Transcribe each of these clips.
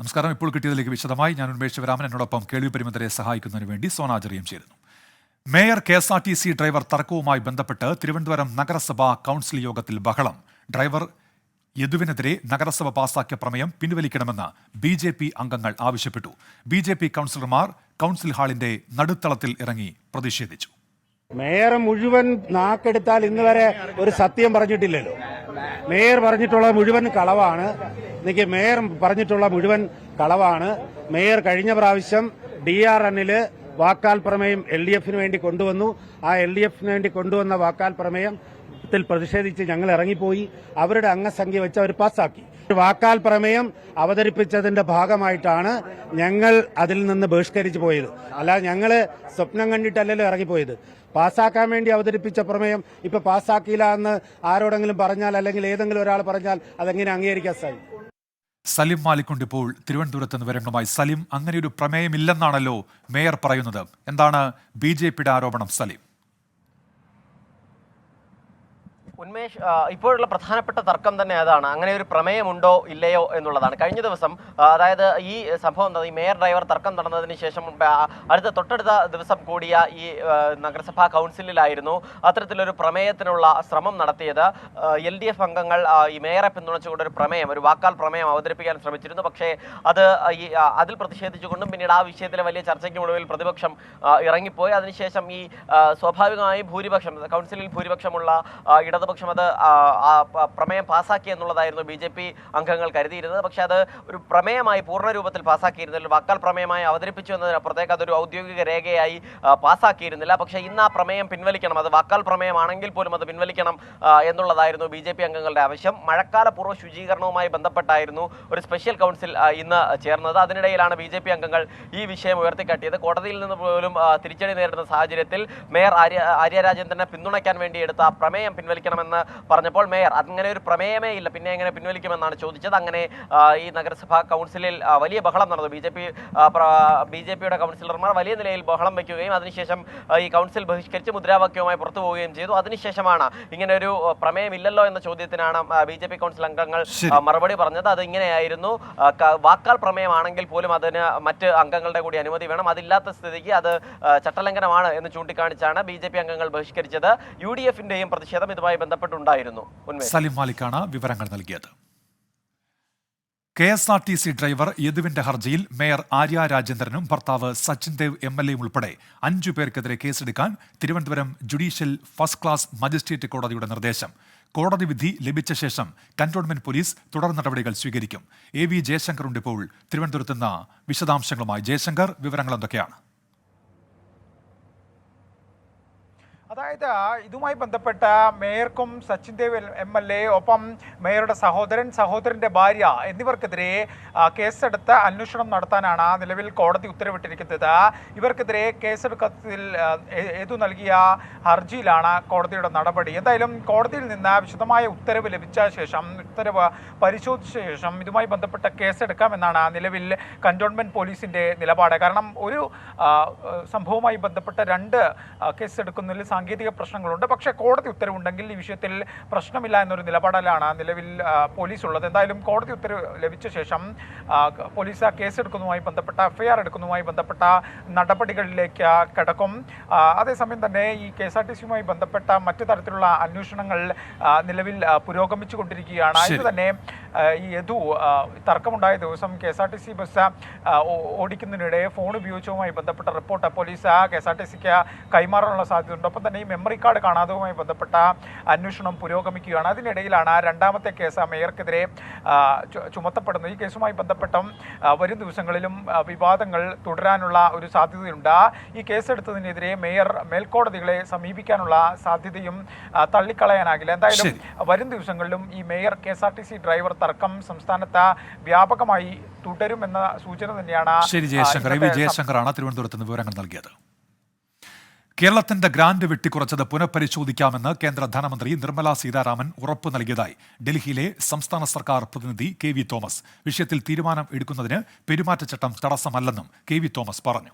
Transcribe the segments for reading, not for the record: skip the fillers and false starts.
നമസ്കാരം. ഇപ്പോൾ കിട്ടിയതിലേക്ക് വിശദമായി ഞാൻ ഉന്മേഷ് ശിവരാമൻ, എന്നോടൊപ്പം കേൾവി പരിമിതരെ സഹായിക്കുന്നതിന് വേണ്ടി സോനാചറിയും ചേരുന്നു. മേയർ KSRTC ഡ്രൈവർ തർക്കവുമായി ബന്ധപ്പെട്ട് തിരുവനന്തപുരം നഗരസഭാ കൗൺസിൽ യോഗത്തിൽ ബഹളം. ഡ്രൈവർ യദുവിനെതിരെ നഗരസഭ പാസാക്കിയ പ്രമേയം പിൻവലിക്കണമെന്ന് BJP അംഗങ്ങൾ ആവശ്യപ്പെട്ടു. BJP കൗൺസിലർമാർ കൗൺസിൽ ഹാളിന്റെ നടുത്തളത്തിൽ ഇറങ്ങി പ്രതിഷേധിച്ചു. മേയർ മുഴുവൻ നാക്കെടുത്താൽ ഇന്ന് വരെ ഒരു സത്യം പറഞ്ഞിട്ടില്ലല്ലോ. മേയർ പറഞ്ഞിട്ടുള്ള മുഴുവൻ കളവാണ്. എനിക്ക് മേയർ പറഞ്ഞിട്ടുള്ള മുഴുവൻ കളവാണ്. മേയർ കഴിഞ്ഞ പ്രാവശ്യം DRNല് വാക്കാൽ പ്രമേയം LDFന് വേണ്ടി കൊണ്ടുവന്നു. ആ LDFന് വേണ്ടി കൊണ്ടുവന്ന വാക്കാൽ പ്രമേയത്തിൽ പ്രതിഷേധിച്ച് ഞങ്ങൾ ഇറങ്ങിപ്പോയി. അവരുടെ അംഗസംഖ്യ വെച്ച് അവർ പാസ്സാക്കി. വാക്കാൽ പ്രമേയം അവതരിപ്പിച്ചതിന്റെ ഭാഗമായിട്ടാണ് ഞങ്ങൾ അതിൽ നിന്ന് ബഹിഷ്കരിച്ചു പോയത്. അല്ലാതെ ഞങ്ങൾ സ്വപ്നം കണ്ടിട്ടല്ലല്ലോ ഇറങ്ങിപ്പോയത്. പാസ്സാക്കാൻ വേണ്ടി അവതരിപ്പിച്ച പ്രമേയം ഇപ്പൊ പാസ്സാക്കിയില്ല എന്ന് ആരോടെങ്കിലും പറഞ്ഞാൽ, അല്ലെങ്കിൽ ഏതെങ്കിലും ഒരാൾ പറഞ്ഞാൽ അതെങ്ങനെ അംഗീകരിക്കാൻ സാധിക്കും? സലിം മാലിക്കുണ്ട് ഇപ്പോൾ തിരുവനന്തപുരത്ത് നിന്ന് വിവരങ്ങളുമായി. സലിം, അങ്ങനെയൊരു പ്രമേയമില്ലെന്നാണല്ലോ മേയർ പറയുന്നത്. എന്താണ് BJPയുടെ ആരോപണം? സലിം. ഉന്മേഷ്, ഇപ്പോഴുള്ള പ്രധാനപ്പെട്ട തർക്കം തന്നെ അതാണ്. അങ്ങനെ ഒരു പ്രമേയമുണ്ടോ ഇല്ലയോ എന്നുള്ളതാണ്. കഴിഞ്ഞ ദിവസം, അതായത് ഈ സംഭവം, ഈ മേയർ ഡ്രൈവർ തർക്കം നടന്നതിന് ശേഷം തൊട്ടടുത്ത ദിവസം കൂടിയ ഈ നഗരസഭാ കൗൺസിലിലായിരുന്നു അത്തരത്തിലൊരു പ്രമേയത്തിനുള്ള ശ്രമം നടത്തിയത്. LDF അംഗങ്ങൾ ഈ മേയറെ പിന്തുണച്ചുകൊണ്ട് ഒരു പ്രമേയം, ഒരു വാക്കാൽ പ്രമേയം അവതരിപ്പിക്കാൻ ശ്രമിച്ചിരുന്നു. പക്ഷേ അതിൽ പ്രതിഷേധിച്ചുകൊണ്ടും പിന്നീട് ആ വിഷയത്തിലെ വലിയ ചർച്ചയ്ക്ക് ഒടുവിൽ പ്രതിപക്ഷം ഇറങ്ങിപ്പോയി. അതിനുശേഷം ഈ സ്വാഭാവികമായും കൗൺസിലിൽ ഭൂരിപക്ഷമുള്ള ഇടതുപക്ഷം അത് പ്രമേയം പാസാക്കി എന്നുള്ളതായിരുന്നു BJP അംഗങ്ങൾ കരുതിയിരുന്നത്. പക്ഷേ അത് ഒരു പ്രമേയമായി പൂർണ്ണ രൂപത്തിൽ പാസാക്കിയിരുന്നില്ല. വാക്കാൽ പ്രമേയമായി അവതരിപ്പിച്ചു എന്നതിനപ്പുറത്തേക്ക് അതൊരു ഔദ്യോഗിക രേഖയായി പാസാക്കിയിരുന്നില്ല. പക്ഷേ ഇന്ന് ആ പ്രമേയം പിൻവലിക്കണം, അത് വാക്കാൽ പ്രമേയമാണെങ്കിൽ പോലും അത് പിൻവലിക്കണം എന്നുള്ളതായിരുന്നു BJP അംഗങ്ങളുടെ ആവശ്യം. മഴക്കാലപൂർവ്വ ശുചീകരണവുമായി ബന്ധപ്പെട്ടായിരുന്നു ഒരു സ്പെഷ്യൽ കൗൺസിൽ ഇന്ന് ചേർന്നത്. അതിനിടയിലാണ് BJP അംഗങ്ങൾ ഈ വിഷയം ഉയർത്തിക്കാട്ടിയത്. കോടതിയിൽ നിന്ന് പോലും തിരിച്ചടി നേരിടുന്ന സാഹചര്യത്തിൽ മേയർ ആര്യ രാജേന്ദ്രനെ പിന്തുണയ്ക്കാൻ വേണ്ടി എടുത്ത ആ പ്രമേയം പിൻവലിക്കണമെന്ന് പറഞ്ഞപ്പോൾ മേയർ അങ്ങനെ ഒരു പ്രമേയമേ ഇല്ല, പിന്നെ എങ്ങനെ പിൻവലിക്കുമെന്നാണ് ചോദിച്ചത്. അങ്ങനെ ഈ നഗരസഭാ കൗൺസിലിൽ വലിയ ബഹളം നടന്നു. BJPയുടെ കൗൺസിലർമാർ വലിയ നിലയിൽ ബഹളം വയ്ക്കുകയും അതിനുശേഷം ഈ കൗൺസിൽ ബഹിഷ്കരിച്ച് മുദ്രാവാക്യവുമായി പുറത്തു പോവുകയും ചെയ്തു. അതിനുശേഷമാണ് ഇങ്ങനെ ഒരു പ്രമേയം ഇല്ലല്ലോ എന്ന ചോദ്യത്തിനാണ് BJP കൗൺസിൽ അംഗങ്ങൾ മറുപടി പറഞ്ഞത്. അത് ഇങ്ങനെയായിരുന്നു: വാക്കാൽ പ്രമേയമാണെങ്കിൽ പോലും അതിന് മറ്റ് അംഗങ്ങളുടെ കൂടി അനുമതി വേണം, അതില്ലാത്ത സ്ഥിതിക്ക് അത് ചട്ടലംഘനമാണ് എന്ന് ചൂണ്ടിക്കാണിച്ചാണ് BJP അംഗങ്ങൾ ബഹിഷ്കരിച്ചത്. UDFന്റെയും പ്രതിഷേധം ഇതുമായി ബന്ധപ്പെട്ടുണ്ടായിരുന്നു. സലിം മാലിക്കാണ് വിവരങ്ങൾ നൽകിയത്. KSRTC ഡ്രൈവർ യദുവിന്റെ ഹർജിയിൽ മേയർ ആര്യ രാജേന്ദ്രനും ഭർത്താവ് സച്ചിൻ ദേവ് MLA ഉൾപ്പെടെ 5 പേർക്കെതിരെ കേസെടുക്കാൻ Thiruvananthapuram judicial first class magistrate കോടതിയുടെ നിർദ്ദേശം. കോടതി വിധി ലഭിച്ച ശേഷം കന്റോൺമെന്റ് പോലീസ് തുടർ നടപടികൾ സ്വീകരിക്കും. AV ജയശങ്കർ ഉണ്ട് ഇപ്പോൾ തിരുവനന്തപുരത്ത് നിന്ന് വിശദാംശങ്ങളുമായി. ജയശങ്കർ, വിവരങ്ങൾ എന്തൊക്കെയാണ്? അതായത് ഇതുമായി ബന്ധപ്പെട്ട മേയർക്കും സച്ചിൻ ദേവ് MLA, ഒപ്പം മേയറുടെ സഹോദരന്റെ ഭാര്യ എന്നിവർക്കെതിരെ കേസെടുത്ത് അന്വേഷണം നടത്താനാണ് നിലവിൽ കോടതി ഉത്തരവിട്ടിരിക്കുന്നത്. ഇവർക്കെതിരെ കേസെടുക്കത്തിൽ ഏതു നൽകിയ ഹർജിയിലാണ് കോടതിയുടെ നടപടി. എന്തായാലും കോടതിയിൽ നിന്ന് വിശദമായ ഉത്തരവ് ലഭിച്ച ശേഷം, ഉത്തരവ് പരിശോധിച്ച ശേഷം ഇതുമായി ബന്ധപ്പെട്ട കേസെടുക്കാമെന്നാണ് നിലവിൽ കന്റോൺമെന്റ് പോലീസിന്റെ നിലപാട്. കാരണം ഒരു സംഭവവുമായി ബന്ധപ്പെട്ട 2 കേസെടുക്കുന്നതിൽ സാങ്കേതിക പ്രശ്നങ്ങളുണ്ട്. പക്ഷേ കോടതി ഉത്തരവുണ്ടെങ്കിൽ ഈ വിഷയത്തിൽ പ്രശ്നമില്ല എന്നൊരു നിലപാടിലാണ് നിലവിൽ പോലീസ് ഉള്ളത്. എന്തായാലും കോടതി ഉത്തരവ് ലഭിച്ച ശേഷം പോലീസ് കേസെടുക്കുന്നതുമായി ബന്ധപ്പെട്ട FIR എടുക്കുന്നതുമായി ബന്ധപ്പെട്ട നടപടികളിലേക്ക് കടക്കും. അതേസമയം തന്നെ ഈ KSRTCയുമായി ബന്ധപ്പെട്ട മറ്റു തരത്തിലുള്ള അന്വേഷണങ്ങൾ നിലവിൽ പുരോഗമിച്ചു കൊണ്ടിരിക്കുകയാണ്. ഇത് തന്നെ ഈ തർക്കമുണ്ടായ ദിവസം KSRTC ബസ് ഓടിക്കുന്നതിനിടെ ഫോൺ ഉപയോഗിച്ചതുമായി ബന്ധപ്പെട്ട റിപ്പോർട്ട് പോലീസ് KSRTCക്ക് കൈമാറാനുള്ള സാധ്യതയുണ്ട്. ഒപ്പം തന്നെ ഈ മെമ്മറി കാർഡ് കാണാത്തതുമായി ബന്ധപ്പെട്ട അന്വേഷണം പുരോഗമിക്കുകയാണ്. അതിനിടയിലാണ് രണ്ടാമത്തെ കേസ് മേയർക്കെതിരെ ചുമത്തപ്പെടുന്നത്. ഈ കേസുമായി ബന്ധപ്പെട്ടും വരും ദിവസങ്ങളിലും വിവാദങ്ങൾ തുടരാനുള്ള ഒരു സാധ്യതയുണ്ട്. ഈ കേസെടുത്തതിനെതിരെ മേയർ മേൽക്കോടതികളെ സമീപിക്കാനുള്ള സാധ്യതയും തള്ളിക്കളയാനാകില്ല. എന്തായാലും വരും ദിവസങ്ങളിലും ഈ മേയർ KSRTC ഡ്രൈവർ തർക്കം സംസ്ഥാനത്ത് വ്യാപകമായി തുടരുമെന്ന സൂചന തന്നെയാണ്. ശരി ജയശങ്കർ. ജയശങ്കറാണ് തിരുവനന്തപുരത്ത് നിന്ന് വിവരങ്ങൾ നൽകിയത്. കേരളത്തിന്റെ ഗ്രാന്റ് വെട്ടിക്കുറച്ചത് പുനഃപരിശോധിക്കാമെന്ന് കേന്ദ്ര ധനമന്ത്രി നിർമ്മല സീതാരാമൻ ഉറപ്പു നൽകിയതായി ഡൽഹിയിലെ സംസ്ഥാന സർക്കാർ പ്രതിനിധി KV തോമസ്. വിഷയത്തിൽ തീരുമാനം എടുക്കുന്നതിന് പെരുമാറ്റച്ചട്ടം തടസ്സമല്ലെന്നും KV തോമസ് പറഞ്ഞു.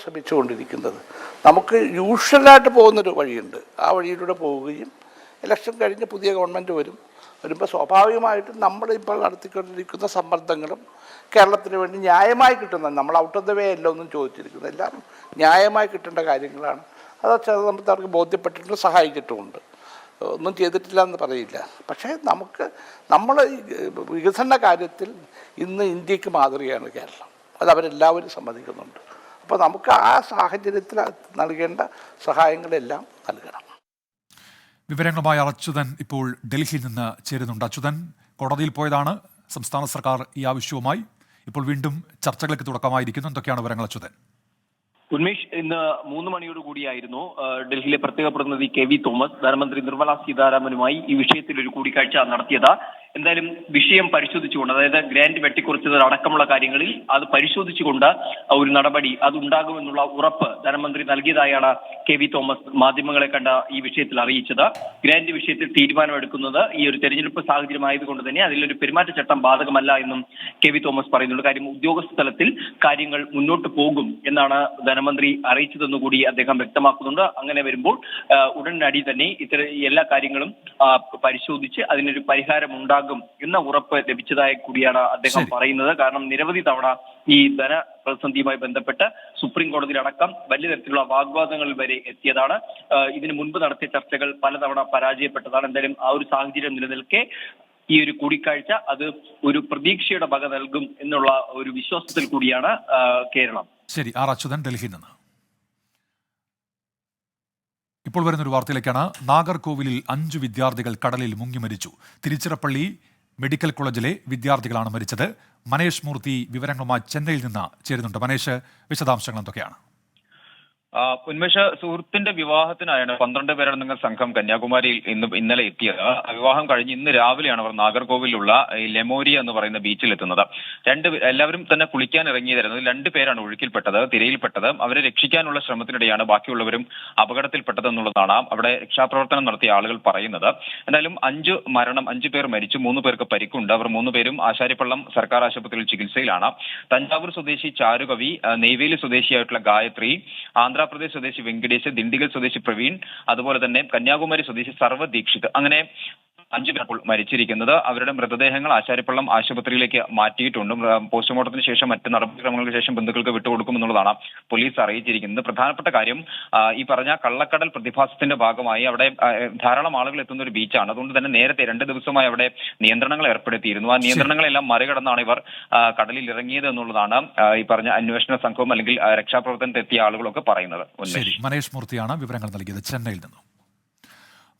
ശ്രമിച്ചുകൊണ്ടിരിക്കുന്നത് നമുക്ക് യൂഷ്വലായിട്ട് പോകുന്നൊരു വഴിയുണ്ട്. ആ വഴിയിലൂടെ പോവുകയും ഇലക്ഷൻ കഴിഞ്ഞ് പുതിയ ഗവൺമെൻറ് വരും, വരുമ്പോൾ സ്വാഭാവികമായിട്ടും നമ്മളിപ്പോൾ നടത്തിക്കൊണ്ടിരിക്കുന്ന സമ്മർദ്ദങ്ങളും കേരളത്തിന് വേണ്ടി ന്യായമായി കിട്ടുന്ന, നമ്മൾ ഔട്ട് ഓഫ് ദ വേ അല്ല ഒന്നും ചോദിച്ചിരിക്കുന്നത്, എല്ലാം ന്യായമായി കിട്ടേണ്ട കാര്യങ്ങളാണ്. അത് നമുക്ക് അവർക്ക് ബോധ്യപ്പെട്ടിട്ടുണ്ട്, സഹായിച്ചിട്ടുമുണ്ട്. ഒന്നും ചെയ്തിട്ടില്ല എന്ന് പറയില്ല. പക്ഷേ നമ്മൾ വികസന കാര്യത്തിൽ ഇന്ന് ഇന്ത്യക്ക് മാതൃകയാണ് കേരളം. അത് അവരെല്ലാവരും സമ്മതിക്കുന്നുണ്ട്. അപ്പോൾ നമുക്ക് ആ സാഹചര്യത്തിൽ നൽകേണ്ട സഹായങ്ങളെല്ലാം നൽകണം. വിവരങ്ങളുമായി അച്യുതൻ ഇപ്പോൾ ഡൽഹിയിൽ നിന്ന് ചേരുന്നുണ്ട്. അച്യുതൻ, കോടതിയിൽ പോയതാണ് സംസ്ഥാന സർക്കാർ ഈ ആവശ്യവുമായി. ഇപ്പോൾ വീണ്ടും ചർച്ചകൾക്ക് തുടക്കമായിരിക്കുന്നു. എന്തൊക്കെയാണ് വിവരങ്ങൾ അച്യുതൻ? ഉന്മേഷ്, ഇന്ന് 3 മണിയോട് കൂടിയായിരുന്നു ഡൽഹിയിലെ പ്രത്യേക പ്രതിനിധി കെ വി തോമസ് ധനമന്ത്രി നിർമ്മല സീതാരാമനുമായി ഈ വിഷയത്തിൽ ഒരു കൂടിക്കാഴ്ച നടത്തിയത്. എന്തായാലും വിഷയം പരിശോധിച്ചുകൊണ്ട്, അതായത് ഗ്രാന്റ് വെട്ടിക്കുറച്ചത് അടക്കമുള്ള കാര്യങ്ങളിൽ അത് പരിശോധിച്ചുകൊണ്ട് ഒരു നടപടി അതുണ്ടാകുമെന്നുള്ള ഉറപ്പ് ധനമന്ത്രി നൽകിയതായാണ് കെ വി തോമസ് മാധ്യമങ്ങളെ കണ്ട ഈ വിഷയത്തിൽ അറിയിച്ചത്. ഗ്രാന്റ് വിഷയത്തിൽ തീരുമാനമെടുക്കുന്നത് ഈ ഒരു തെരഞ്ഞെടുപ്പ് സാഹചര്യമായതുകൊണ്ട് തന്നെ അതിലൊരു പെരുമാറ്റച്ചട്ടം ബാധകമല്ല എന്നും കെ വി തോമസ് പറയുന്നുണ്ട്. കാര്യം ഉദ്യോഗസ്ഥ തലത്തിൽ കാര്യങ്ങൾ മുന്നോട്ട് പോകും എന്നാണ് ധനമന്ത്രി അറിയിച്ചതെന്നുകൂടി അദ്ദേഹം വ്യക്തമാക്കുന്നുണ്ട്. അങ്ങനെ വരുമ്പോൾ ഉടനടി തന്നെ എല്ലാ കാര്യങ്ങളും പരിശോധിച്ച് അതിനൊരു പരിഹാരം ഉണ്ടാകും എന്ന ഉറപ്പ് ലഭിച്ചതായി കൂടിയാണ് അദ്ദേഹം പറയുന്നത്. കാരണം നിരവധി തവണ ഈ ധനപ്രതിസന്ധിയുമായി ബന്ധപ്പെട്ട് സുപ്രീം കോടതിയിലടക്കം വലിയ തരത്തിലുള്ള വാഗ്വാദങ്ങളിൽ വരെ എത്തിയതാണ്. ഇതിനു മുൻപ് നടത്തിയ ചർച്ചകൾ പലതവണ പരാജയപ്പെട്ടതാണ്. എന്തായാലും ആ ഒരു സാഹചര്യം നിലനിൽക്കെ ഈ ഒരു കൂടിക്കാഴ്ച അത് ഒരു പ്രതീക്ഷയുടെ വക നൽകും എന്നുള്ള ഒരു വിശ്വാസത്തിൽ കൂടിയാണ് കേരളം. ശരി, ആർ അച്യുതൻ ഡൽഹിയിൽ നിന്ന്. ഇപ്പോൾ വരുന്നൊരു വാർത്തയിലേക്കാണ്. നാഗർകോവിലിൽ 5 വിദ്യാർത്ഥികൾ കടലിൽ മുങ്ങി മരിച്ചു. തിരുച്ചിറപ്പള്ളി മെഡിക്കൽ കോളേജിലെ വിദ്യാർത്ഥികളാണ് മരിച്ചത്. മനേഷ് മൂർത്തി വിവരങ്ങളുമായി ചെന്നൈയിൽ നിന്ന് ചേരുന്നുണ്ട്. മനേഷ്, വിശദാംശങ്ങൾ എന്തൊക്കെയാണ്? ഉന്മേഷ, സുഹൃത്തിന്റെ വിവാഹത്തിനായാണ് 12 പേരടങ്ങുന്ന സംഘം കന്യാകുമാരിയിൽ ഇന്നലെ എത്തിയത്. വിവാഹം കഴിഞ്ഞ് ഇന്ന് രാവിലെയാണ് അവർ നാഗർകോവിലുള്ള ലെമോരിയ എന്ന് പറയുന്ന ബീച്ചിൽ എത്തുന്നത്. എല്ലാവരും തന്നെ കുളിക്കാൻ ഇറങ്ങിയതായിരുന്നു. 2 പേരാണ് ഒഴുക്കിൽപ്പെട്ടത്, തിരയിൽപ്പെട്ടത്. അവരെ രക്ഷിക്കാനുള്ള ശ്രമത്തിനിടെയാണ് ബാക്കിയുള്ളവരും അപകടത്തിൽപ്പെട്ടതെന്നുള്ളതാണ് അവിടെ രക്ഷാപ്രവർത്തനം നടത്തിയ ആളുകൾ പറയുന്നത്. എന്തായാലും 5 പേർ മരിച്ചു, 3 പേർക്ക് പരിക്കുണ്ട്. അവർ 3 പേരും ആശാരിപ്പള്ളം സർക്കാർ ആശുപത്രിയിൽ ചികിത്സയിലാണ്. തഞ്ചാവൂർ സ്വദേശി ചാരുകവി, നെയ്വേലി സ്വദേശിയായിട്ടുള്ള ഗായത്രി, ആന്ധ്രാപ്രദേശ് സ്വദേശി വെങ്കടേഷ്, ദിണ്ടിഗൽ സ്വദേശി പ്രവീൺ, അതുപോലെ തന്നെ കന്യാകുമാരി സ്വദേശി സർവ്വ ദീക്ഷിത്, അങ്ങനെ 5 പേർ ഇപ്പോൾ മരിച്ചിരിക്കുന്നത്. അവരുടെ മൃതദേഹങ്ങൾ ആശാരിപ്പള്ളം ആശുപത്രിയിലേക്ക് മാറ്റിയിട്ടുണ്ട്. പോസ്റ്റ്മോർട്ടത്തിന് ശേഷം മറ്റ് നടപടിക്രമങ്ങൾക്ക് ശേഷം ബന്ധുക്കൾക്ക് വിട്ടുകൊടുക്കുമെന്നുള്ളതാണ് പോലീസ് അറിയിച്ചിരിക്കുന്നത്. പ്രധാനപ്പെട്ട കാര്യം, ഈ പറഞ്ഞ കള്ളക്കടൽ പ്രതിഭാസത്തിന്റെ ഭാഗമായി അവിടെ ധാരാളം ആളുകൾ എത്തുന്ന ഒരു ബീച്ചാണ്. അതുകൊണ്ട് തന്നെ നേരത്തെ 2 ദിവസമായി അവിടെ നിയന്ത്രണങ്ങൾ ഏർപ്പെടുത്തിയിരുന്നു. ആ നിയന്ത്രണങ്ങളെല്ലാം മറികടന്നാണ് ഇവർ കടലിൽ ഇറങ്ങിയത് എന്നുള്ളതാണ് ഈ പറഞ്ഞ അന്വേഷണ സംഘവും അല്ലെങ്കിൽ രക്ഷാപ്രവർത്തനത്തിൽ എത്തിയ ആളുകളൊക്കെ പറയുന്നത്. മനേഷ് മൂർത്തിയാണ് വിവരങ്ങൾ നൽകിയത് ചെന്നൈയിൽ നിന്നും.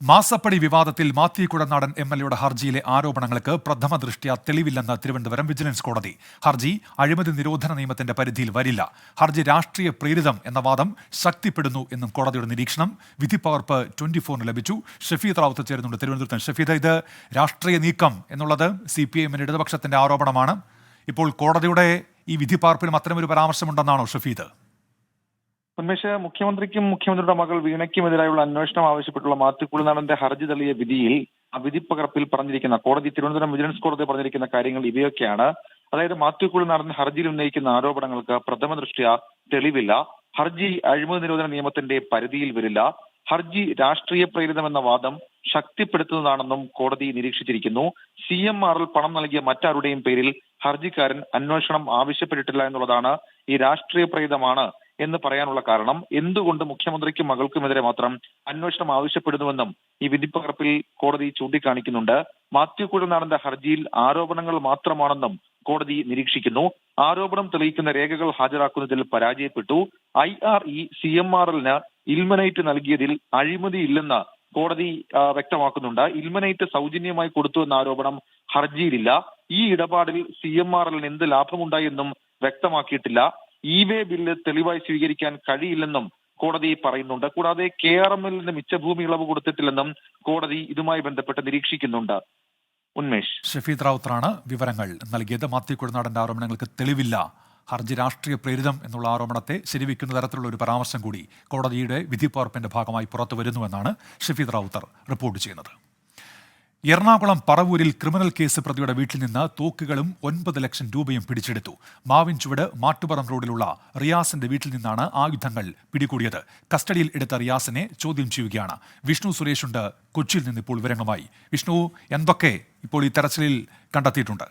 മാസപ്പടി വിവാദത്തിൽ മാത്യു കുഴനാടൻ MLAയുടെ ഹർജിയിലെ ആരോപണങ്ങൾക്ക് പ്രഥമ ദൃഷ്ട്യാ തെളിവില്ലെന്ന് തിരുവനന്തപുരം വിജിലൻസ് കോടതി. ഹർജി അഴിമതി നിരോധന നിയമത്തിന്റെ പരിധിയിൽ വരില്ല. ഹർജി രാഷ്ട്രീയ പ്രേരിതം എന്ന വാദം ശക്തിപ്പെടുന്നു എന്നും കോടതിയുടെ നിരീക്ഷണം. വിധിപ്പകർപ്പ് 24 ലഭിച്ചു. ഷഫീദ് റാവുത്ത് ചേരുന്നുണ്ട് തിരുവനന്തപുരത്ത്. ഷഫീദ്, ഇത് രാഷ്ട്രീയ നീക്കം എന്നുള്ളത് CPIM ഇടതുപക്ഷത്തിന്റെ ആരോപണമാണ്. ഇപ്പോൾ കോടതിയുടെ ഈ വിധിപ്പകർപ്പിലും അത്തരമൊരു പരാമർശമുണ്ടെന്നാണോ ഷഫീദ്? ഉന്മേഷ്, മുഖ്യമന്ത്രിക്കും മുഖ്യമന്ത്രിയുടെ മകൾ വീണയ്ക്കുമെതിരായുള്ള അന്വേഷണം ആവശ്യപ്പെട്ടുള്ള മാത്യു കുഴനാടന്റെ ഹർജി തള്ളിയ വിധിയിൽ ആ വിധിപ്പകർപ്പിൽ പറഞ്ഞിരിക്കുന്ന തിരുവനന്തപുരം വിജിലൻസ് കോടതി പറഞ്ഞിരിക്കുന്ന കാര്യങ്ങൾ ഇവയൊക്കെയാണ്. അതായത് മാത്യു കുഴനാടൻ ഹർജിയിൽ ഉന്നയിക്കുന്ന ആരോപണങ്ങൾക്ക് പ്രഥമ ദൃഷ്ട്യാ തെളിവില്ല. ഹർജി അഴിമതി നിരോധന നിയമത്തിന്റെ പരിധിയിൽ വരില്ല. ഹർജി രാഷ്ട്രീയ പ്രേരിതമെന്ന വാദം ശക്തിപ്പെടുത്തുന്നതാണെന്നും കോടതി നിരീക്ഷിച്ചിരിക്കുന്നു. CMRൽ പണം നൽകിയ മറ്റാരുടെയും പേരിൽ ഹർജിക്കാരൻ അന്വേഷണം ആവശ്യപ്പെട്ടിട്ടില്ല എന്നുള്ളതാണ് ഈ രാഷ്ട്രീയ പ്രേരിതമാണ് എന്ന് പറയാനുള്ള കാരണം. എന്തുകൊണ്ട് മുഖ്യമന്ത്രിക്കും മകൾക്കുമെതിരെ മാത്രം അന്വേഷണം ആവശ്യപ്പെടുന്നുവെന്നും ഈ വിധിപ്പകർപ്പിൽ കോടതി ചൂണ്ടിക്കാണിക്കുന്നുണ്ട്. മാത്യു കുഴനാടന്റെ ഹർജിയിൽ ആരോപണങ്ങൾ മാത്രമാണെന്നും കോടതി നിരീക്ഷിക്കുന്നു. ആരോപണം തെളിയിക്കുന്ന രേഖകൾ ഹാജരാക്കുന്നതിൽ പരാജയപ്പെട്ടു. IRE CMRലിന് ഇൽമനൈറ്റ് നൽകിയതിൽ അഴിമതി ഇല്ലെന്ന് കോടതി വ്യക്തമാക്കുന്നുണ്ട്. ഇൽമനൈറ്റ് സൗജന്യമായി കൊടുത്തു എന്ന ആരോപണം ഹർജിയിലില്ല. ഈ ഇടപാടിൽ CMRലിന് എന്ത് ലാഭമുണ്ടായി എന്നും വ്യക്തമാക്കിയിട്ടില്ല. E-way ബില്ല് തെളിവായി സ്വീകരിക്കാൻ കഴിയില്ലെന്നും കോടതി പറയുന്നുണ്ട്. കൂടാതെ KRMLന് മിച്ചഭൂമി ഇളവ് കൊടുത്തിട്ടില്ലെന്നും കോടതി ഇതുമായി ബന്ധപ്പെട്ട് നിരീക്ഷിക്കുന്നുണ്ട്. ഉന്മേഷ്, ഷഫീദ് റാവുത്തറാണ് വിവരങ്ങൾ നൽകിയത്. മാത്യു കുഴനാടന്റെ ആരോപണങ്ങൾക്ക് തെളിവില്ല, ഹർജി രാഷ്ട്രീയ പ്രേരിതം എന്നുള്ള ആരോപണത്തെ ശരിവെക്കുന്ന തരത്തിലുള്ള ഒരു പരാമർശം കൂടി കോടതിയുടെ വിധിപ്പകർപ്പിന്റെ ഭാഗമായി പുറത്തു വരുന്നുവെന്നാണ് ഷഫീദ് റാവുത്തർ റിപ്പോർട്ട് ചെയ്യുന്നത്. എറണാകുളം പറവൂരിൽ ക്രിമിനൽ കേസ് പ്രതിയുടെ വീട്ടിൽ നിന്ന് തോക്കുകളും 9 ലക്ഷം രൂപയും പിടിച്ചെടുത്തു. മാവിൻചുവട് മാട്ടുപറം റോഡിലുള്ള റിയാസിന്റെ വീട്ടിൽ നിന്നാണ് ആയുധങ്ങൾ പിടികൂടിയത്. കസ്റ്റഡിയിൽ എടുത്ത റിയാസിനെ ചോദ്യം ചെയ്യുകയാണ്. വിഷ്ണു സുരേഷുണ്ട് കൊച്ചിയിൽ നിന്ന് ഇപ്പോൾ വിവരങ്ങളുമായി. വിഷ്ണു, എന്തൊക്കെ ഇപ്പോൾ ഈ തെരച്ചിലിൽ കണ്ടെത്തിയിട്ടുണ്ട്?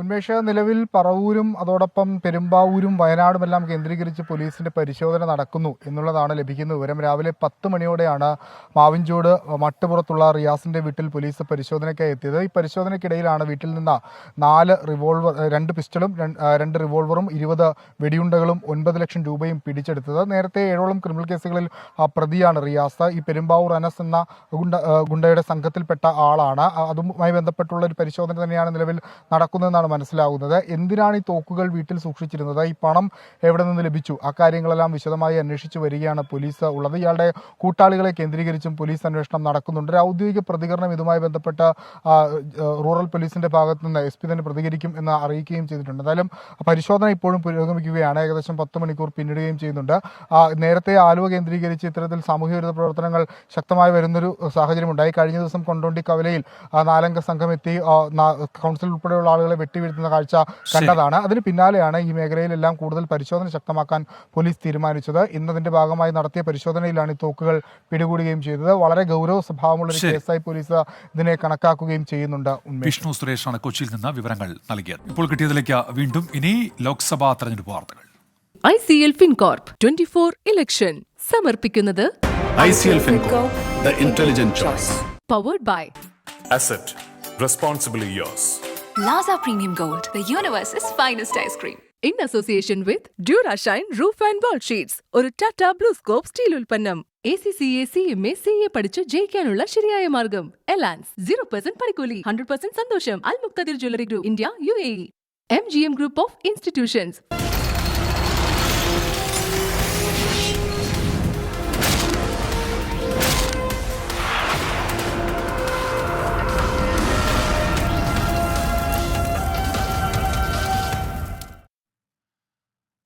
ഉന്മേഷ, നിലവിൽ പറവൂരും അതോടൊപ്പം പെരുമ്പാവൂരും വയനാടുമെല്ലാം കേന്ദ്രീകരിച്ച് പോലീസിന്റെ പരിശോധന നടക്കുന്നു എന്നുള്ളതാണ് ലഭിക്കുന്ന വിവരം. രാവിലെ 10 മണിയോടെയാണ് മാവിൻചോട് മട്ടുപുറത്തുള്ള റിയാസിന്റെ വീട്ടിൽ പോലീസ് പരിശോധനയ്ക്കായി എത്തിയത്. ഈ പരിശോധനയ്ക്കിടയിലാണ് വീട്ടിൽ നിന്ന് 4 റിവോൾവർ, 2 പിസ്റ്റളും 2 റിവോൾവറും 20 വെടിയുണ്ടകളും 9 ലക്ഷം രൂപയും പിടിച്ചെടുത്തത്. നേരത്തെ 7ഓളം ക്രിമിനൽ കേസുകളിൽ പ്രതിയാണ് റിയാസ്. ഈ പെരുമ്പാവൂർ അനസ് എന്ന ഗുണ്ടയുടെ സംഘത്തിൽപ്പെട്ട ആളാണ്. അതുമായി ബന്ധപ്പെട്ടുള്ള ഒരു പരിശോധന തന്നെയാണ് നിലവിൽ നടക്കുന്നതെന്നാണ് മനസ്സിലാകുന്നത്. എന്തിനാണ് ഈ തോക്കുകൾ വീട്ടിൽ സൂക്ഷിച്ചിരുന്നത്, ഈ പണം എവിടെ നിന്ന് ലഭിച്ചു, അക്കാര്യങ്ങളെല്ലാം വിശദമായി അന്വേഷിച്ചു വരികയാണ് പോലീസ് ഉള്ളത്. ഇയാളുടെ കൂട്ടാളികളെ കേന്ദ്രീകരിച്ചും പോലീസ് അന്വേഷണം നടക്കുന്നുണ്ട്. ഒരു ഔദ്യോഗിക പ്രതികരണം ഇതുമായി ബന്ധപ്പെട്ട റൂറൽ പോലീസിന്റെ ഭാഗത്ത് നിന്ന് SP തന്നെ പ്രതികരിക്കും എന്ന് അറിയിക്കുകയും ചെയ്തിട്ടുണ്ട്. എന്തായാലും പരിശോധന ഇപ്പോഴും പുരോഗമിക്കുകയാണ്. ഏകദേശം 10 മണിക്കൂർ പിന്നിടുകയും ചെയ്യുന്നുണ്ട്. നേരത്തെ ആലുവ കേന്ദ്രീകരിച്ച് ഇത്തരത്തിൽ സാമൂഹ്യവിരുദ്ധ പ്രവർത്തനങ്ങൾ ശക്തമായി വരുന്നൊരു സാഹചര്യമുണ്ടായി. കഴിഞ്ഞ ദിവസം കൊണ്ടോണ്ടി കവലയിൽ 4 അംഗ സംഘം എത്തി കൗൺസിൽ ഉൾപ്പെടെയുള്ള ആളുകളെ വെട്ടിവീഴ്ത്തുന്ന കാഴ്ച കണ്ടതാണ്. അതിന് പിന്നാലെയാണ് ഈ മേഖലയിലെല്ലാം കൂടുതൽ പരിശോധന ശക്തമാക്കാൻ പോലീസ് തീരുമാനിച്ചത്. ഇന്നതിന്റെ ഭാഗമായി നടത്തിയ പരിശോധനയിലാണ് ഈ തോക്കുകൾ പിടികൂടുകയും ചെയ്തത്. വളരെ ഗൗരവ സ്വഭാവമുള്ള ഒരു കേസായി പോലീസ് ഇതിനെ കണക്കാക്കുകയും ചെയ്യുന്നുണ്ട്. വിഷ്ണു സുരേഷാണ് കൊച്ചിയിൽ നിന്ന് വിവരങ്ങൾ നൽകിയത്. ഇപ്പോൾ കിട്ടിയതിലേക്ക് വീണ്ടും ഇനി ലോക്സഭാ തെരഞ്ഞെടുപ്പ് വാർത്തകൾ. ICL FinCorp 24 ഇലക്ഷൻ സമർപ്പിക്കുന്നത് ICL FinCorp, the intelligent choice. Powered by Asset, responsibly yours. Laza Premium Gold, the universe's finest ice cream. in association with DuraShine Roof and Wall Sheets. ഒരു ടാറ്റ ബ്ലൂസ്കോപ്പ് സ്റ്റീൽ ഉൽപ്പന്നം. ACCA CMA CA പഠിച്ച് ജയിക്കാനുള്ള ശരിയായ മാർഗം. എലാൻസ് 0% പണിക്കൂലി, 100% സന്തോഷം. Al Muqtadir jewellery group, India UAE. MGM Group of Institutions.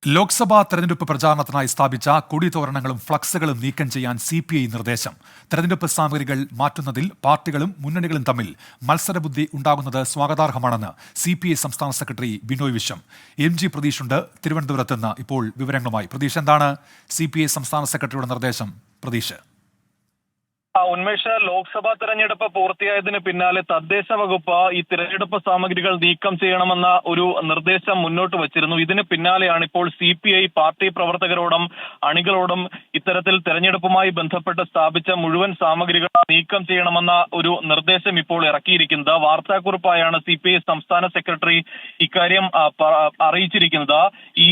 ലോക്സഭാ തെരഞ്ഞെടുപ്പ് പ്രചാരണത്തിനായി സ്ഥാപിച്ച കൊടിതോരണങ്ങളും ഫ്ലക്സുകളും നീക്കം ചെയ്യാൻ CPI നിർദ്ദേശം. തെരഞ്ഞെടുപ്പ് സാമഗ്രികൾ മാറ്റുന്നതിൽ പാർട്ടികളും മുന്നണികളും തമ്മിൽ മത്സരബുദ്ധി ഉണ്ടാകുന്നത് സ്വാഗതാർഹമാണെന്ന് CPI സംസ്ഥാന സെക്രട്ടറി ബിനോയ് വിശ്വം. MG പ്രതീഷുണ്ട് തിരുവനന്തപുരത്ത് നിന്ന് ഇപ്പോൾ വിവരങ്ങളുമായി. പ്രതീഷ്, എന്താണ് CPI സംസ്ഥാന സെക്രട്ടറിയുടെ നിർദ്ദേശം? പ്രതീഷ്. ഉന്മേഷ, ലോക്സഭാ തെരഞ്ഞെടുപ്പ് പൂർത്തിയായതിന് പിന്നാലെ തദ്ദേശ വകുപ്പ് ഈ തിരഞ്ഞെടുപ്പ് സാമഗ്രികൾ നീക്കം ചെയ്യണമെന്ന ഒരു നിർദ്ദേശം മുന്നോട്ട് വച്ചിരുന്നു. ഇതിന് പിന്നാലെയാണ് ഇപ്പോൾ CPI പാർട്ടി പ്രവർത്തകരോടും അണികളോടും ഇത്തരത്തിൽ തെരഞ്ഞെടുപ്പുമായി ബന്ധപ്പെട്ട് സ്ഥാപിച്ച മുഴുവൻ സാമഗ്രികൾ നീക്കം ചെയ്യണമെന്ന ഒരു നിർദ്ദേശം ഇപ്പോൾ ഇറക്കിയിരിക്കുന്നത്. വാർത്താക്കുറിപ്പായാണ് CPI സംസ്ഥാന സെക്രട്ടറി ഇക്കാര്യം അറിയിച്ചിരിക്കുന്നത്. ഈ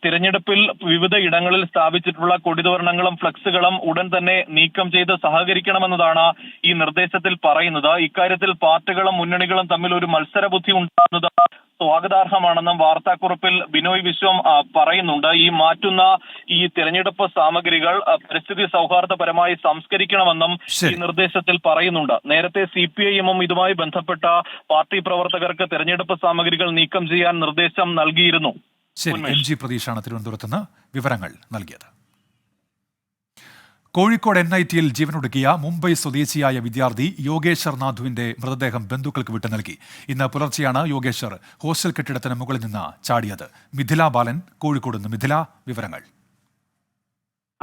തിരഞ്ഞെടുപ്പിൽ വിവിധ ഇടങ്ങളിൽ സ്ഥാപിച്ചിട്ടുള്ള കൊടിതോരണങ്ങളും ഫ്ലക്സുകളും ഉടൻ തന്നെ നീക്കം ചെയ്ത് സഹകരിക്കണമെന്നതാണ് ഈ നിർദ്ദേശത്തിൽ പറയുന്നത്. ഇക്കാര്യത്തിൽ പാർട്ടികളും മുന്നണികളും തമ്മിൽ ഒരു മത്സരബുദ്ധി ഉണ്ടാകുന്നത് സ്വാഗതാർഹമാണെന്നും വാർത്താക്കുറിപ്പിൽ ബിനോയ് വിശ്വം പറയുന്നുണ്ട്. ഈ മാറ്റുന്ന ഈ തിരഞ്ഞെടുപ്പ് സാമഗ്രികൾ പരിസ്ഥിതി സൗഹാർദ്ദപരമായി സംസ്കരിക്കണമെന്നും ഈ നിർദ്ദേശത്തിൽ പറയുന്നുണ്ട്. നേരത്തെ CPIM ഇതുമായി ബന്ധപ്പെട്ട പാർട്ടി പ്രവർത്തകർക്ക് തിരഞ്ഞെടുപ്പ് സാമഗ്രികൾ നീക്കം ചെയ്യാൻ നിർദ്ദേശം നൽകിയിരുന്നു. MG പ്രതീഷാണ് തിരുവനന്തപുരത്ത് നിന്ന് വിവരങ്ങൾ നൽകിയത്. കോഴിക്കോട് NITയിൽ ജീവനൊടുക്കിയ മുംബൈ സ്വദേശിയായ വിദ്യാർത്ഥി യോഗേശ്വർ നാഥുവിന്റെ മൃതദേഹം ബന്ധുക്കൾക്ക് വിട്ടു നൽകി. ഇന്ന് പുലർച്ചെയാണ് യോഗേശ്വർ ഹോസ്റ്റൽ കെട്ടിടത്തിന് മുകളിൽ നിന്ന് ചാടിയത്. മിഥില ബാലൻ കോഴിക്കോട് നിന്ന്. മിഥില, വിവരങ്ങൾ.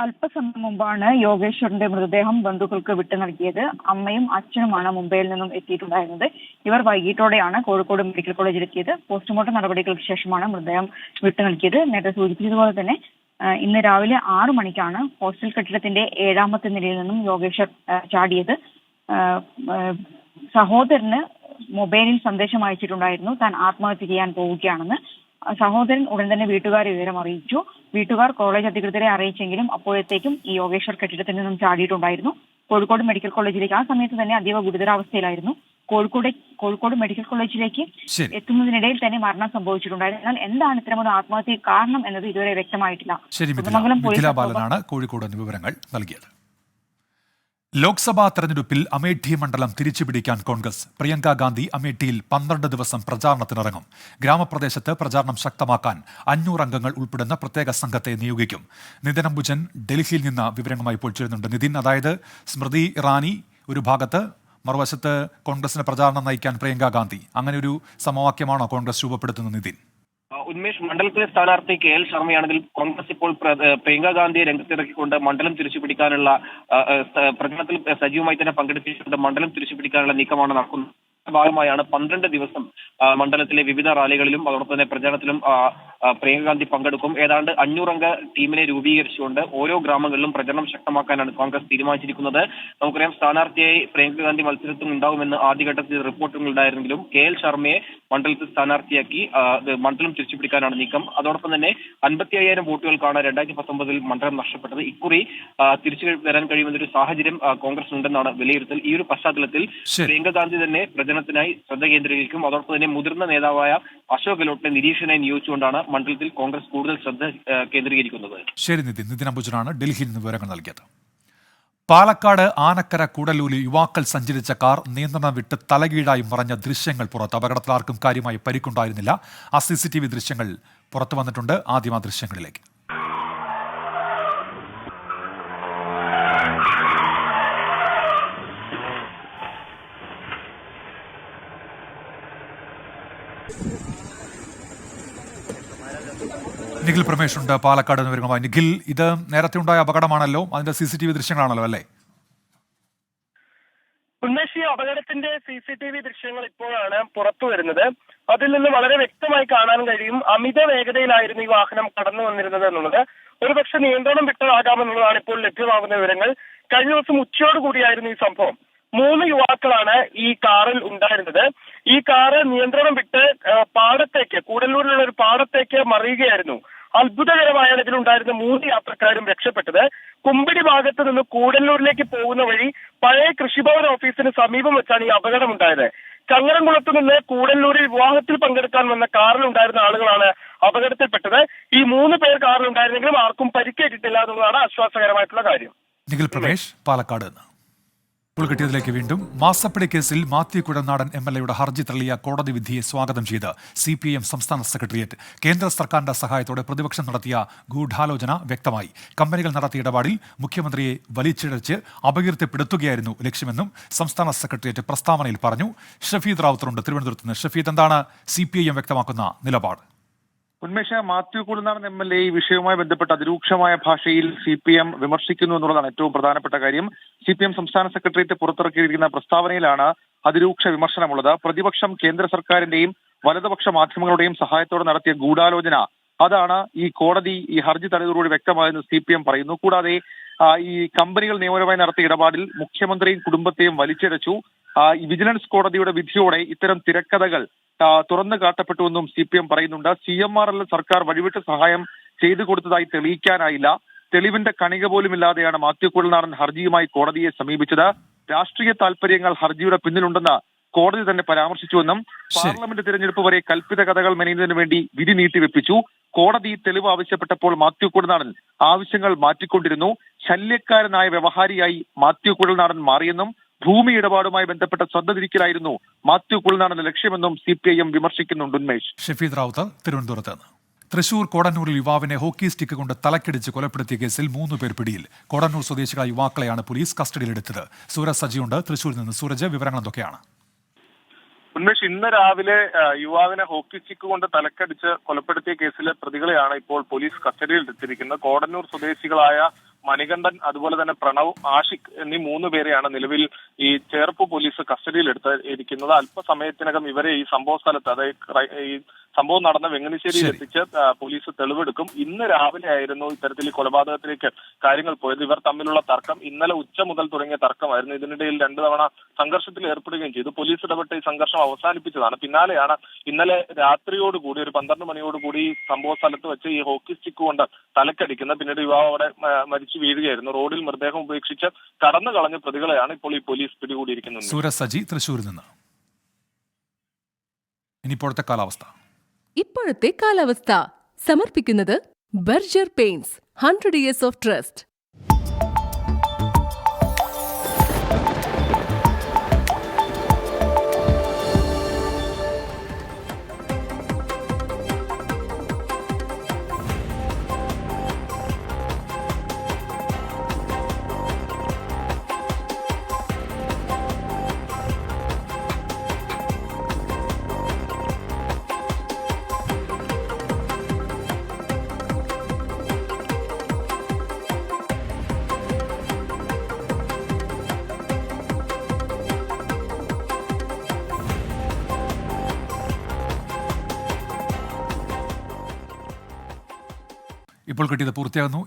അല്പസമയം മുമ്പാണ് യോഗേശ്വറിന്റെ മൃതദേഹം ബന്ധുക്കൾക്ക് വിട്ടു നൽകിയത്. അമ്മയും അച്ഛനുമാണ് മുംബൈയിൽ നിന്നും എത്തിയിട്ടുണ്ടായിരുന്നത്. ഇവർ വൈകിട്ടോടെയാണ് കോഴിക്കോട് മെഡിക്കൽ കോളേജിൽ എത്തിയത്. പോസ്റ്റ്മോർട്ടം നടപടികൾക്ക് ശേഷമാണ് മൃതദേഹം വിട്ടു നൽകിയത്. നേരത്തെ സൂചിപ്പിച്ചതുപോലെ തന്നെ ഇന്ന് രാവിലെ 6 മണിക്കാണ് ഹോസ്റ്റൽ കെട്ടിടത്തിന്റെ 7ാമത്തെ നിലയിൽ നിന്നും യോഗേശ്വർ ചാടിയത്. സഹോദരന് മൊബൈലിൽ സന്ദേശം അയച്ചിട്ടുണ്ടായിരുന്നു താൻ ആത്മഹത്യ ചെയ്യാൻ പോവുകയാണെന്ന്. സഹോദരൻ ഉടൻ തന്നെ വീട്ടുകാരെ വിവരം അറിയിച്ചു. വീട്ടുകാർ കോളേജ് അധികൃതരെ അറിയിച്ചെങ്കിലും അപ്പോഴത്തേക്കും ഈ യോഗേശ്വർ കെട്ടിടത്തിൽ നിന്നും ചാടിയിട്ടുണ്ടായിരുന്നു. കോഴിക്കോട് മെഡിക്കൽ കോളേജിലേക്ക് ആ സമയത്ത് തന്നെ അതീവ ഗുരുതരാവസ്ഥയിലായിരുന്നു. കോഴിക്കോട് മെഡിക്കൽ കോളേജിലേക്ക് എത്തുന്നതിനിടയിൽ തന്നെ മരണം സംഭവിച്ചിട്ടുണ്ടായിരുന്നു. എന്നാൽ എന്താണ് ഇത്തരമൊരു ആത്മഹത്യ കാരണം എന്നത് ഇതുവരെ വ്യക്തമായിട്ടില്ല. കോഴിക്കോട് വിവരങ്ങൾ നൽകിയത്. ലോക്സഭാ തെരഞ്ഞെടുപ്പിൽ അമേഠി മണ്ഡലം തിരിച്ചുപിടിക്കാൻ കോൺഗ്രസ്. പ്രിയങ്ക ഗാന്ധി അമേഠിയിൽ 12 ദിവസം പ്രചാരണത്തിനിറങ്ങും. ഗ്രാമപ്രദേശത്ത് പ്രചാരണം ശക്തമാക്കാൻ 500 അംഗങ്ങൾ ഉൾപ്പെടുന്ന പ്രത്യേക സംഘത്തെ നിയോഗിക്കും. നിതിൻ അംബുജൻ ഡൽഹിയിൽ നിന്ന് വിവരങ്ങളുമായി ഇപ്പോൾ ചേരുന്നുണ്ട്. നിതിൻ, അതായത് സ്മൃതി ഇറാനി ഒരു ഭാഗത്ത്, മറുവശത്ത് കോൺഗ്രസിന്റെ പ്രചാരണം നയിക്കാൻ പ്രിയങ്ക ഗാന്ധി. അങ്ങനെ ഒരു സമവാക്യമാണോ കോൺഗ്രസ് രൂപപ്പെടുത്തുന്നത് നിതിൻ? ഉന്മേഷ്, മണ്ഡലത്തിലെ സ്ഥാനാർത്ഥി KL ശർമ്മയാണെങ്കിൽ കോൺഗ്രസ് ഇപ്പോൾ പ്രിയങ്ക ഗാന്ധിയെ രംഗത്തിറക്കിക്കൊണ്ട് മണ്ഡലം തിരിച്ചുപിടിക്കാനുള്ള പ്രചരണത്തിൽ സജീവമായി തന്നെ പങ്കെടുപ്പിച്ചുകൊണ്ട് മണ്ഡലം തിരിച്ചുപിടിക്കാനുള്ള നീക്കമാണ് നടക്കുന്നത്. ഭാഗമായാണ് 12 ദിവസം മണ്ഡലത്തിലെ വിവിധ റാലികളിലും അതോടൊപ്പം തന്നെ പ്രചാരണത്തിലും പ്രിയങ്ക ഗാന്ധി പങ്കെടുക്കും. ഏതാണ്ട് 500 അംഗ ടീമിനെ രൂപീകരിച്ചുകൊണ്ട് ഓരോ ഗ്രാമങ്ങളിലും പ്രചരണം ശക്തമാക്കാനാണ് കോൺഗ്രസ് തീരുമാനിച്ചിരിക്കുന്നത്. നമുക്കറിയാം, സ്ഥാനാർത്ഥിയായി പ്രിയങ്ക ഗാന്ധി മത്സരത്തിൽ ഉണ്ടാകുമെന്ന് ആദ്യഘട്ടത്തിൽ റിപ്പോർട്ടുകൾ ഉണ്ടായിരുന്നെങ്കിലും KL ശർമ്മയെ മണ്ഡലത്തിൽ സ്ഥാനാർത്ഥിയാക്കി മണ്ഡലം തിരിച്ചുപിടിക്കാനാണ് നീക്കം. അതോടൊപ്പം തന്നെ 55,000 വോട്ടുകൾക്കാണ് 2019 മണ്ഡലം നഷ്ടപ്പെട്ടത്. ഇക്കുറി തിരിച്ചു വരാൻ കഴിയുമെന്നൊരു സാഹചര്യം കോൺഗ്രസ് ഉണ്ടെന്നാണ് വിലയിരുത്തൽ. ഈ ഒരു പശ്ചാത്തലത്തിൽ പ്രിയങ്ക ഗാന്ധി തന്നെ പ്രചരണത്തിനായി ശ്രദ്ധ കേന്ദ്രീകരിക്കും. അതോടൊപ്പം തന്നെ മുതിർന്ന നേതാവായ അശോക് ഗെഹ്ലോട്ടിനെ നിരീക്ഷകനായി നിയോഗിച്ചുകൊണ്ടാണ് മണ്ഡലത്തിൽ കോൺഗ്രസ് കൂടുതൽ ശ്രദ്ധ കേന്ദ്രീകരിക്കുന്നത്. ശരി നിതിൻ അംബുജനാണ് ഡൽഹിയിൽ നിന്ന് വിവരങ്ങൾ നൽകിയത്. പാലക്കാട് ആനക്കര കൂടല്ലൂരിൽ യുവാക്കൾ സഞ്ചരിച്ച കാർ നിയന്ത്രണം വിട്ട് തലകീഴായി മറഞ്ഞ ദൃശ്യങ്ങൾ പുറത്ത്. അപകടത്തിൽ ആർക്കും കാര്യമായി പരിക്കുണ്ടായിരുന്നില്ല. ആ CCTV ദൃശ്യങ്ങൾ പുറത്തു വന്നിട്ടുണ്ട്. ആദ്യം ആ ദൃശ്യങ്ങളിലേക്ക്. നിഖിൽ പ്രമേഷ് ഉണ്ട് പാലക്കാട് നിന്ന് വിവരങ്ങളുമായി. നിഖിൽ, ഇത് നേരത്തെ ഉണ്ടായ അപകടമാണല്ലോ, അതിന്റെ CCTV ദൃശ്യങ്ങളാണല്ലോ അല്ലേ? ഉന്മേഷ്, ഈ അപകടത്തിന്റെ CCTV ദൃശ്യങ്ങൾ ഇപ്പോഴാണ് പുറത്തു വരുന്നത്. അതിൽ നിന്ന് വളരെ വ്യക്തമായി കാണാൻ കഴിയും അമിത വേഗതയിലായിരുന്നു ഈ വാഹനം കടന്നു വന്നിരുന്നത് എന്നുള്ളത്. ഒരുപക്ഷെ നിയന്ത്രണം വിട്ടതാകാമെന്നുള്ളതാണ് ഇപ്പോൾ ലഭ്യമാകുന്ന വിവരങ്ങൾ. കഴിഞ്ഞ ദിവസം ഉച്ചയോടുകൂടിയായിരുന്നു ഈ സംഭവം. 3 യുവാക്കളാണ് ഈ കാറിൽ ഉണ്ടായിരുന്നത്. ഈ കാറ് നിയന്ത്രണം വിട്ട് പാടത്തേക്ക്, കൂടല്ലൂരിലുള്ള ഒരു പാടത്തേക്ക് മറിയുകയായിരുന്നു. അത്ഭുതകരമായാണ് ഇതിലുണ്ടായിരുന്ന 3 യാത്രക്കാരും രക്ഷപ്പെട്ടത്. കുമ്പിടി ഭാഗത്ത് നിന്ന് കൂടല്ലൂരിലേക്ക് പോകുന്ന വഴി പഴയ കൃഷിഭവൻ ഓഫീസിന് സമീപം വെച്ചാണ് ഈ അപകടം ഉണ്ടായത്. ചങ്ങരംകുളത്ത് നിന്ന് കൂടല്ലൂരിൽ വിവാഹത്തിൽ പങ്കെടുക്കാൻ വന്ന കാറിലുണ്ടായിരുന്ന ആളുകളാണ് അപകടത്തിൽപ്പെട്ടത്. ഈ 3 പേർ കാറിലുണ്ടായിരുന്നെങ്കിലും ആർക്കും പരിക്കേറ്റിട്ടില്ല എന്നുള്ളതാണ് ആശ്വാസകരമായിട്ടുള്ള കാര്യം. നിഖിൽ പ്രമേഷ്, പാലക്കാട് നിന്ന്. കിട്ടിയതിലേക്ക് വീണ്ടും. മാസപ്പടി കേസിൽ മാത്യു കുഴൽനാടൻ MLA ഹർജി തള്ളിയ കോടതി വിധിയെ സ്വാഗതം ചെയ്ത് CPIM സംസ്ഥാന സെക്രട്ടേറിയറ്റ്. കേന്ദ്ര സർക്കാരിന്റെ സഹായത്തോടെ പ്രതിപക്ഷം നടത്തിയ ഗൂഢാലോചന വ്യക്തമായി. കമ്പനികൾ നടത്തിയ ഇടപാടിൽ മുഖ്യമന്ത്രിയെ വലിച്ചിഴച്ച് അപകീർത്തിപ്പെടുത്തുകയായിരുന്നു ലക്ഷ്യമെന്നും സംസ്ഥാന സെക്രട്ടേറിയറ്റ് പ്രസ്താവനയിൽ പറഞ്ഞു. ഷഫീദ് റാവുത്തറുണ്ട് തിരുവനന്തപുരത്ത് നിന്ന്. ഷഫീദ്, എന്താണ് CPIM വ്യക്തമാക്കുന്ന നിലപാട്? ഉന്മേഷ, മാത്യു കുഴൽനാടൻ MLA ഈ വിഷയവുമായി ബന്ധപ്പെട്ട് അതിരൂക്ഷമായ ഭാഷയിൽ CPM വിമർശിക്കുന്നു എന്നുള്ളതാണ് ഏറ്റവും പ്രധാനപ്പെട്ട കാര്യം. CPM സംസ്ഥാന സെക്രട്ടേറിയറ്റ് പുറത്തിറക്കിയിരിക്കുന്ന പ്രസ്താവനയിലാണ് അതിരൂക്ഷ വിമർശനമുള്ളത്. പ്രതിപക്ഷം കേന്ദ്ര സർക്കാരിന്റെയും വലതുപക്ഷ മാധ്യമങ്ങളുടെയും സഹായത്തോടെ നടത്തിയ ഗൂഢാലോചന, അതാണ് ഈ കോടതി ഈ ഹർജി തള്ളിയതോടുകൂടി വ്യക്തമായെന്ന് CPM പറയുന്നു. കൂടാതെ ഈ കമ്പനികൾ നിയമപരമായി നടത്തിയ ഇടപാടിൽ മുഖ്യമന്ത്രിയും കുടുംബത്തെയും വലിച്ചിഴച്ചു. ഈ വിജിലൻസ് കോടതിയുടെ വിധിയോടെ ഇത്തരം തിരക്കഥകൾ തുറന്നു കാട്ടപ്പെട്ടുവെന്നും CPM പറയുന്നുണ്ട്. CMRL സർക്കാർ വഴിവിട്ട് സഹായം ചെയ്തു കൊടുത്തതായി തെളിയിക്കാനായില്ല. തെളിവിന്റെ കണിക പോലുമില്ലാതെയാണ് മാത്യു കുഴൽനാടൻ ഹർജിയുമായി കോടതിയെ സമീപിച്ചത്. രാഷ്ട്രീയ താൽപര്യങ്ങൾ ഹർജിയുടെ പിന്നിലുണ്ടെന്ന് കോടതി തന്നെ പരാമർശിച്ചുവെന്നും പാർലമെന്റ് തിരഞ്ഞെടുപ്പ് വരെ കൽപ്പിത കഥകൾ മെനയുന്നതിന് വേണ്ടി വിധി നീട്ടിവെപ്പിച്ചു. കോടതി തെളിവ് ആവശ്യപ്പെട്ടപ്പോൾ മാത്യു കുഴൽനാടൻ ആവശ്യങ്ങൾ മാറ്റിക്കൊണ്ടിരുന്നു. ശല്യക്കാരനായ വ്യവഹാരിയായി മാത്യു കുഴൽനാടൻ മാറിയെന്നും ഭൂമി ഇടപാടുമായി ബന്ധപ്പെട്ട ശ്രദ്ധ തിരിക്കലായിരുന്നു മാത്യു കുഴൽനാടന്റെ ലക്ഷ്യമെന്നും CPIM വിമർശിക്കുന്നുണ്ട്. ഉന്മേഷ്. ഷഫീദ് റാവുത്തർ തിരുവനന്തപുരത്ത് നിന്ന്. തൃശൂർ കോടന്നൂരിൽ യുവാവിനെ ഹോക്കി സ്റ്റിക്ക് കൊണ്ട് തലക്കടിച്ച് കൊലപ്പെടുത്തിയ കേസിൽ 3 പേർ പിടിയിൽ. കോടന്നൂർ സ്വദേശികളായ യുവാക്കളെയാണ് പോലീസ് കസ്റ്റഡിയിലെടുത്തത്. സൂരജ് സജിയുണ്ട് തൃശൂരിൽ നിന്ന്. സൂരജ്, വിവരങ്ങൾ എന്തൊക്കെയാണ്? ഉന്മേഷ്, ഇന്ന് രാവിലെ യുവാവിനെ ഹോക്കി സ്റ്റിക്ക് കൊണ്ട് തലക്കടിച്ച് കൊലപ്പെടുത്തിയ കേസിലെ പ്രതികളെയാണ് ഇപ്പോൾ പോലീസ് കസ്റ്റഡിയിൽ എടുത്തിരിക്കുന്നത്. കോടന്നൂർ സ്വദേശികളായ മണികണ്ഠൻ, അതുപോലെ തന്നെ പ്രണവ്, ആഷിഖ് എന്നീ 3 പേരെയാണ് നിലവിൽ ഈ ചേർപ്പ് പോലീസ് കസ്റ്റഡിയിൽ എടുത്തിരിക്കുന്നത്. അല്പസമയത്തിനകം ഇവരെ ഈ സംഭവ സ്ഥലത്ത്, അതായത് ഈ സംഭവം നടന്ന വെങ്ങണിശ്ശേരിയിൽ എത്തിച്ച് പോലീസ് തെളിവെടുക്കും. ഇന്ന് രാവിലെ ആയിരുന്നു ഇത്തരത്തിൽ ഈ കൊലപാതകത്തിലേക്ക് കാര്യങ്ങൾ പോയത്. ഇവർ തമ്മിലുള്ള തർക്കം ഇന്നലെ ഉച്ച മുതൽ തുടങ്ങിയ തർക്കമായിരുന്നു. ഇതിനിടയിൽ 2 തവണ സംഘർഷത്തിൽ ഏർപ്പെടുകയും ചെയ്തു. പോലീസ് ഇടപെട്ട് ഈ സംഘർഷം അവസാനിപ്പിച്ചതാണ്. പിന്നാലെയാണ് ഇന്നലെ രാത്രിയോടുകൂടി ഒരു 12 മണിയോടുകൂടി ഈ സംഭവ സ്ഥലത്ത് വെച്ച് ഈ ഹോക്കി സ്റ്റിക്ക് കൊണ്ട് തലക്കടിക്കുന്നത്. പിന്നീട് യുവാവ് അവിടെ മരിച്ചു വീഴുകയായിരുന്നു. റോഡിൽ മൃതദേഹം ഉപേക്ഷിച്ച് കടന്നു കളഞ്ഞ പ്രതികളെയാണ് ഇപ്പോൾ ഈ പോലീസ് പിടികൂടിയിരിക്കുന്നത്. സൂരജ് സജി തൃശൂരിൽ നിന്ന്. ഇപ്പോഴത്തെ കാലാവസ്ഥ സമർപ്പിക്കുന്നത് Berger paints 100 years of trust. ഇപ്പോൾ കിട്ടിയത് പൂർത്തിയാകുന്നു.